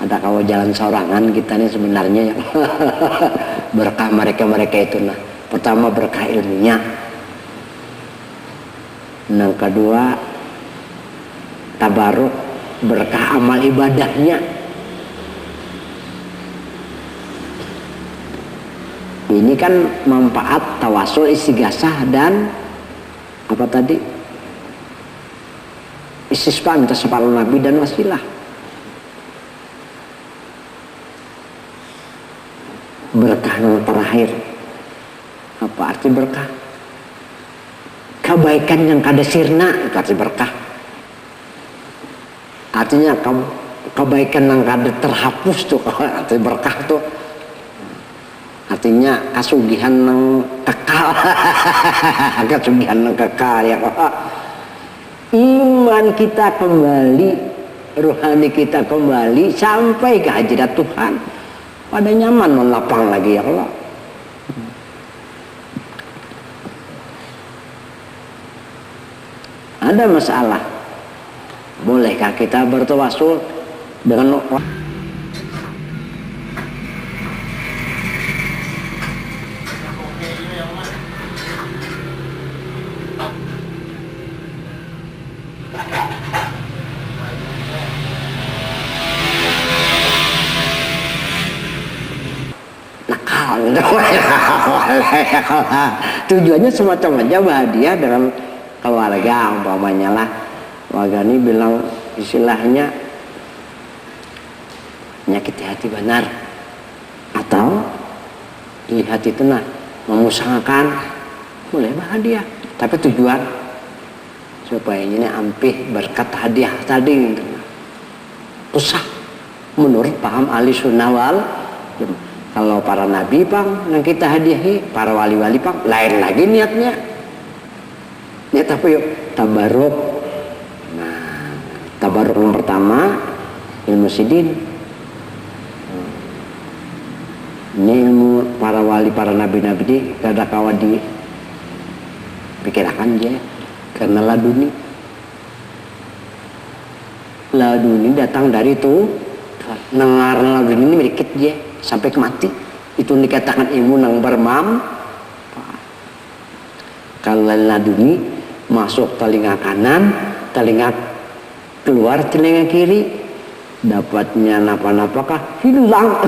Ada kalau jalan sorangan kita nih sebenarnya yang berkah mereka itu. Nah, pertama berkah ilmunya, yang kedua tabaruk, berkah amal ibadahnya. Ini kan manfaat tawasul, istighasah, dan apa tadi? Istisqa, minta syafaat Nabi dan wasilah. berkah yang terakhir. Apa arti berkah? Kebaikan yang kada sirna itu arti berkah. Artinya kebaikan yang kada terhapus tuh arti berkah tuh. Artinya kasugihan yang kekal. Kasugihan yang kekal ya. Iman kita kembali, rohani kita kembali sampai ke hadirat Tuhan. Pada nyaman melapang lagi ya Allah. Ada masalah. Bolehkah kita bertawasul dengan tujuannya semacam aja bahagia dengan keluarga umpamanya lah. Warga ini bilang istilahnya menyakiti hati benar atau lihat itu nah memusnahkan, boleh bahagia, tapi tujuan supaya ini ampih berkat hadiah tadi gitu. Usah menurut paham ahli sunnah wal jamaah. Kalau para nabi pang yang kita hadiahi, para wali-wali pang lain lagi niatnya. Niat apa yuk? Tabaruk. Nah, tabaruk yang pertama ilmu sidin. Ini ilmu para wali, para nabi-nabi di kada kawa di pikirkan je karena laduni datang dari itu nengar laduni ini sedikit je sampai mati. Itu dikatakan ilmu nang bermam. Kalau laduni masuk telinga kanan, telinga keluar telinga kiri, dapatnya napa-napakah hilang.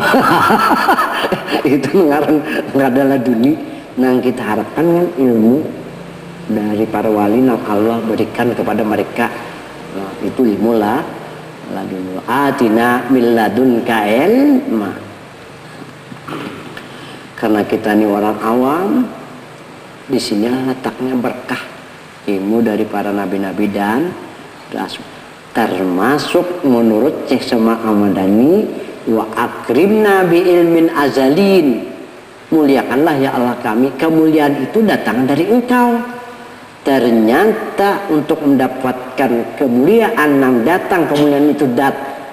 Itu nggak ada laduni. Nang kita harapkan kan ilmu dari para wali yang Allah berikan kepada mereka. Nah, itu ilmu lah laduni. Atina min ladunka ilma. Karena kita ini orang awam, di sini letaknya berkah ilmu dari para nabi-nabi dan rasul. Termasuk menurut Syekh Sama Ahmadani, wa akrimna bi ilmin azalin. Muliakanlah ya Allah kami, kemuliaan itu datang dari Engkau. Ternyata untuk mendapatkan kemuliaan yang datang, kemuliaan itu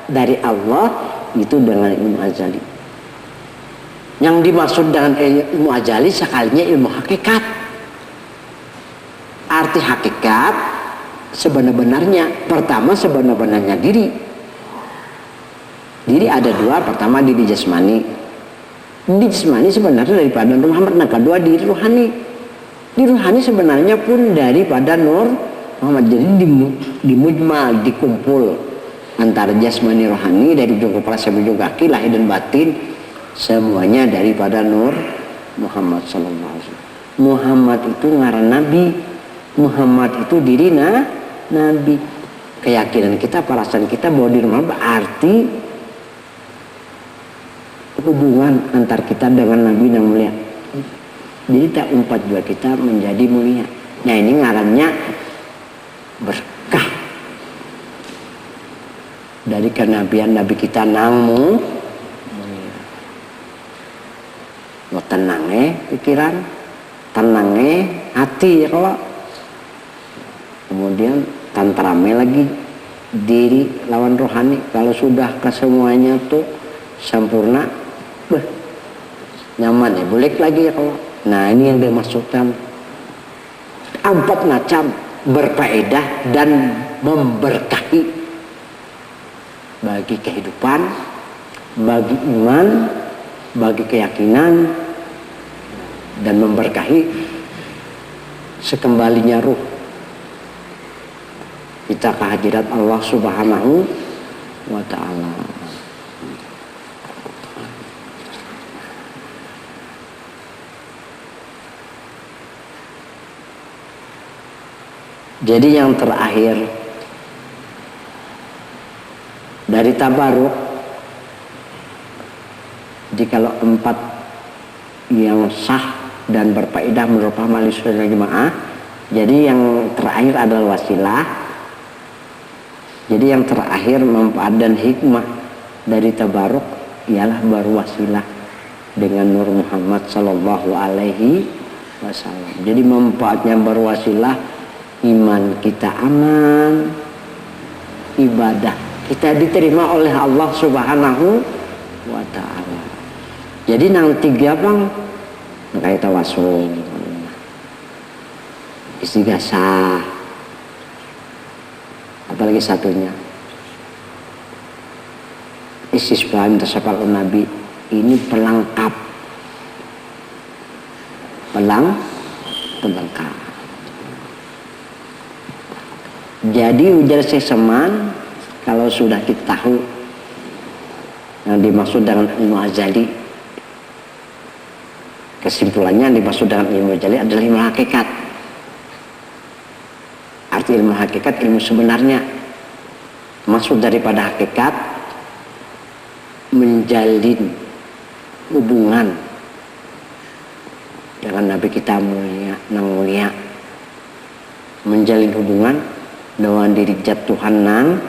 dari Allah, itu dengan ilmu azali. Yang dimaksud dengan ilmu azali sekalinya ilmu hakikat. Arti hakikat sebenarnya, pertama sebenarnya diri. Diri ada dua, pertama diri jasmani. Diri jasmani sebenarnya daripada Nur Muhammad. Nah, kedua diri rohani. Diri rohani sebenarnya pun daripada Nur Muhammad. Jadi dimujmal, dikumpul antara jasmani rohani dari ujung kepala sampai ujung kaki, lahir dan batin. Semuanya daripada Nur Muhammad sallallahu alaihi wasallam. Muhammad itu ngaran nabi. Muhammad itu diri nabi. Keyakinan kita, perasaan kita bahwa diri Muhammad berarti hubungan antar kita dengan nabi yang mulia. Jadi tak umpat juga kita menjadi mulia. Nah, ini ngarannya berkah dari kenabian nabi kita nangmu. Lo tenangnya pikiran, tenangnya hati ya kalau. Kemudian tantrame lagi diri lawan rohani. Kalau sudah kesemuanya tuh sempurna, nyaman ya, boleh lagi ya kalau. Nah, ini yang dimaksudkan 4 macam berfaedah dan memberkahi bagi kehidupan, bagi iman, bagi keyakinan, dan memberkahi sekembalinya ruh kita ke hadirat Allah Subhanahu wa ta'ala. Jadi yang terakhir dari tabaruk, jikalau 4 yang sah dan berfaedah menurut paham Ahlussunnah wal Jamaah. Jadi yang terakhir adalah wasilah. Jadi yang terakhir manfaat dan hikmah dari tabaruk ialah berwasilah dengan Nur Muhammad sallallahu alaihi wasallam. Jadi manfaatnya berwasilah, iman kita aman, ibadah kita diterima oleh Allah Subhanahu wa ta'ala. Jadi nang tiga bang kayak tawasul, istighasah, apalagi satunya istisqa, minta syafaat Nabi. Ini pelengkap, pelengkap. Jadi ujar Syekh Seman, kalau sudah kita tahu yang dimaksud dengan ilmu azali, kesimpulannya yang dimaksud dengan ilmu azali adalah ilmu hakikat. Arti ilmu hakikat, ilmu sebenarnya. Maksud daripada hakikat, menjalin hubungan dengan Nabi kita mulia, menjalin hubungan dengan diri zat Tuhan nang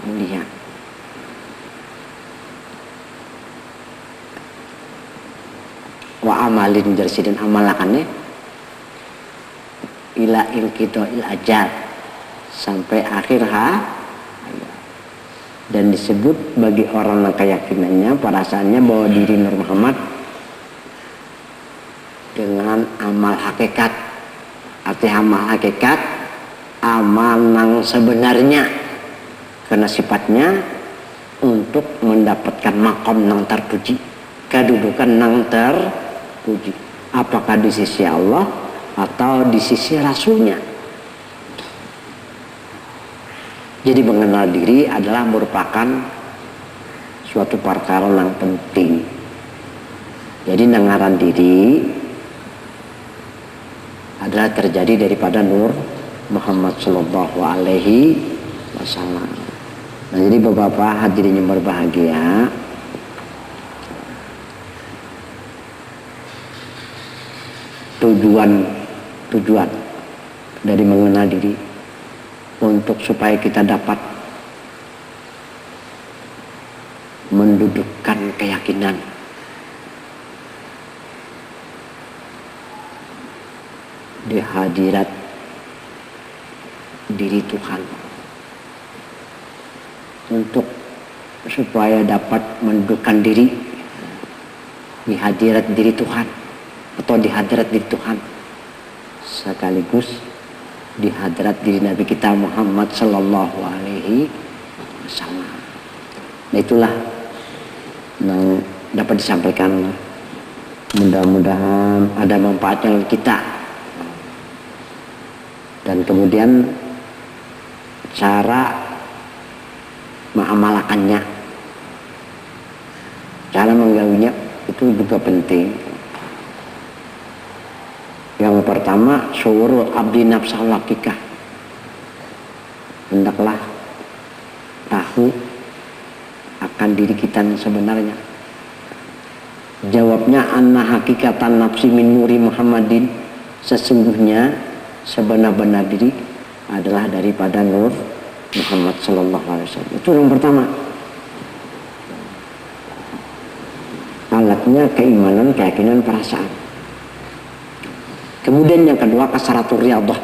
mulia. Wa amalin jarsidin amalakannya ila inqidha'il ajal, sampai akhir dan disebut bagi orang yang keyakinannya, perasaannya bahwa diri Nur Muhammad dengan amal hakikat. Arti amal hakikat, amal yang sebenarnya, karena sifatnya untuk mendapatkan makom yang terpuji, kedudukan yang terpuji, apakah di sisi Allah atau di sisi Rasulnya. Jadi mengenal diri adalah merupakan suatu perkara yang penting. Jadi dengaran diri adalah terjadi daripada Nur Muhammad sallallahu alaihi wasallam. Nah, jadi Bapak-bapak hadirin yang berbahagia, tujuan dari mengenal diri untuk supaya kita dapat mendudukkan keyakinan di hadirat diri Tuhan, untuk supaya dapat mendudukkan diri di hadirat diri Tuhan atau di hadirat diri Tuhan, sekaligus di hadrat diri Nabi kita Muhammad sallallahu alaihi wasallam. Nah, itulah yang dapat disampaikan. Mudah-mudahan ada manfaatnya untuk kita. Dan kemudian cara mengamalkannya, cara menggawinya itu juga penting. Yang pertama, syuurul abdi nafsal hakikah. Hendaklah tahu akan diri kita yang sebenarnya. Jawabnya, anna hakikatan nafsi min nuri Muhammadin. Sesungguhnya sebenar-benar diri adalah daripada Nur Muhammad sallallahu alaihi wasallam. Itu yang pertama. Alatnya keimanan, keyakinan, perasaan. Kemudian yang kedua, kasaratul riyadhah.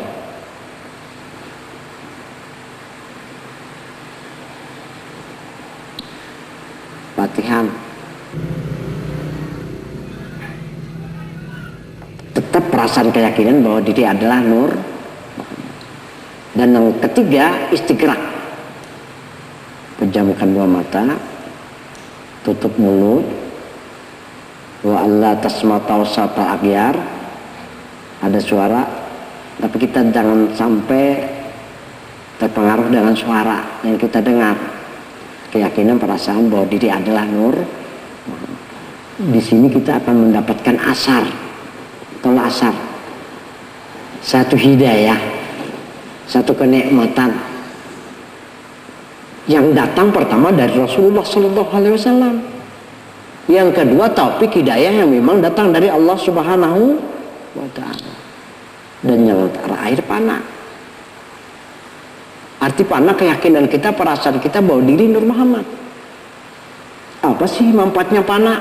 Latihan. Tetap perasaan keyakinan bahwa diri adalah Nur. Dan yang ketiga, istiqra'. Pejamkan dua mata, tutup mulut. Wa alla tasma'u sawta aghyar. Ada suara, tapi kita jangan sampai terpengaruh dengan suara yang kita dengar. Keyakinan, perasaan bahwa diri adalah Nur. Di sini kita akan mendapatkan asar, tolak asar, satu hidayah, satu kenikmatan yang datang pertama dari Rasulullah sallallahu alaihi wasallam. Yang kedua, taufik hidayah yang memang datang dari Allah Subhanahu wa ta'ala. Dan yang terakhir panah. Arti panah keyakinan kita, perasaan kita bahwa diri Nur Muhammad. Apa sih manfaatnya panah?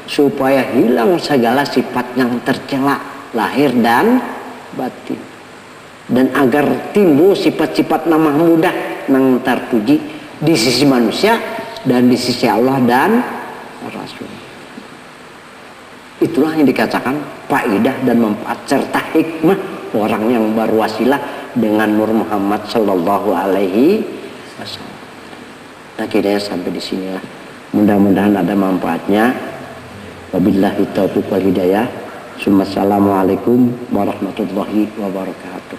Supaya hilang segala sifat yang tercela lahir dan batin. Dan agar timbul sifat-sifat nama mudah yang terpuji di sisi manusia dan di sisi Allah dan Rasul. Itulah yang dikatakan faidah dan manfaat serta hikmah orang yang berwasilah dengan Nur Muhammad sallallahu alaihi wasallam. Akhirnya sampai di sinilah. Mudah-mudahan ada manfaatnya. Wabillahi taufiq wal hidayah. Assalamualaikum warahmatullahi wabarakatuh.